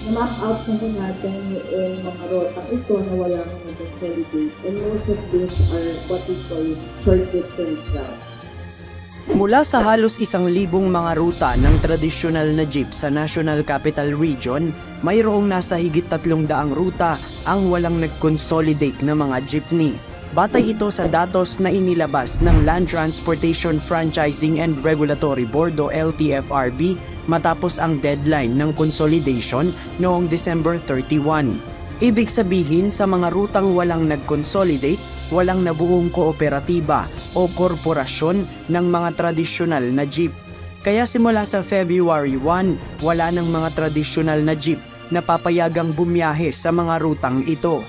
na-map out naman natin yung mga rotang ito na wala nang nag-consolidate, and most of these are what we call short distance routes. Mula sa halos 1,000 mga ruta ng tradisyonal na jeep sa National Capital Region, mayroong nasa higit 300 ruta ang walang nag-consolidate na mga jeepney. Batay ito sa datos na inilabas ng Land Transportation Franchising and Regulatory Board o LTFRB matapos ang deadline ng consolidation noong December 31. Ibig sabihin, sa mga rutang walang nag-consolidate, walang nabuong kooperatiba o korporasyon ng mga tradisyonal na jeep. Kaya simula sa February 1, wala ng mga tradisyonal na jeep na papayagang bumiyahe sa mga rutang ito.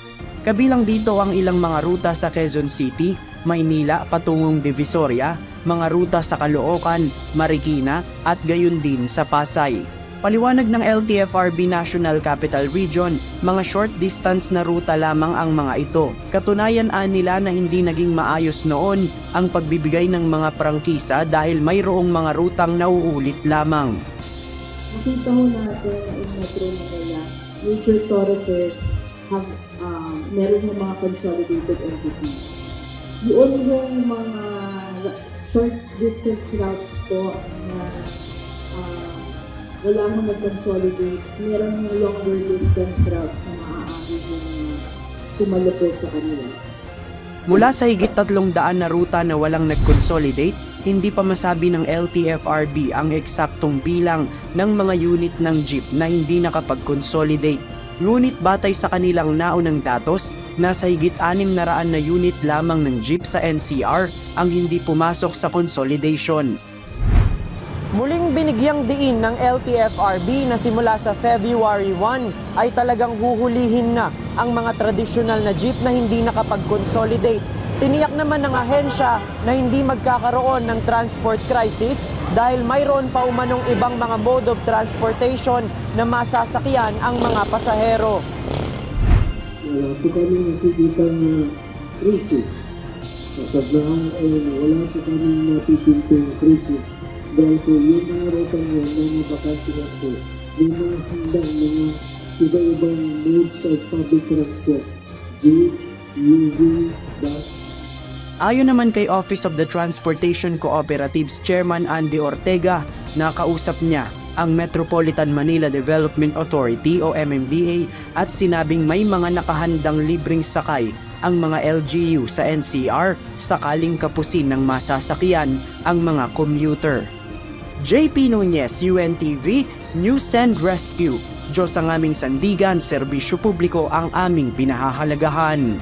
Kabilang dito ang ilang mga ruta sa Quezon City, Maynila patungong Divisoria, mga ruta sa Caloocan, Marikina at gayon din sa Pasay. Paliwanag ng LTFRB National Capital Region, mga short distance na ruta lamang ang mga ito. Katunayan nila na hindi naging maayos noon ang pagbibigay ng mga prangkisa dahil mayroong mga rutang nauulit lamang. Makita ho natin na in Metro Manila, major thoroughfares have meron ng mga consolidated entities. Yun yung mga short distance routes po na wala mo nag-consolidate, meron ng longer distance routes na maaari yung sumalupos sa kanila. Mula sa higit 300 na ruta na walang nag-consolidate, hindi pa masabi ng LTFRB ang eksaktong bilang ng mga unit ng jeep na hindi nakapag-consolidate. Ngunit batay sa kanilang naunang datos, nasa higit 600 na unit lamang ng jeep sa NCR ang hindi pumasok sa consolidation. Muling binigyang diin ng LTFRB na simula sa February 1 ay talagang huhulihin na ang mga tradisyonal na jeep na hindi nakapag-consolidate. Tiniyak naman ng ahensya na hindi magkakaroon ng transport crisis dahil mayroon pa umanong ibang mga mode of transportation na masasakyan ang mga pasahero. Wala po kami nakikita ng crisis. Sasabihan wala po kami natitintong crisis. Dahil po yung mga rotang yun na mabakasihan po, may mga handang mga iba-ibang modes of public transport, jeep, UV, bus. Ayon naman kay Office of the Transportation Cooperatives Chairman Andy Ortega, nakausap niya ang Metropolitan Manila Development Authority o MMDA at sinabing may mga nakahandang libreng sakay ang mga LGU sa NCR sakaling kapusin ng masasakyan ang mga commuter. JP Nunez, UNTV, News and Rescue. Diyos ang aming sandigan, serbisyo publiko ang aming pinahahalagahan.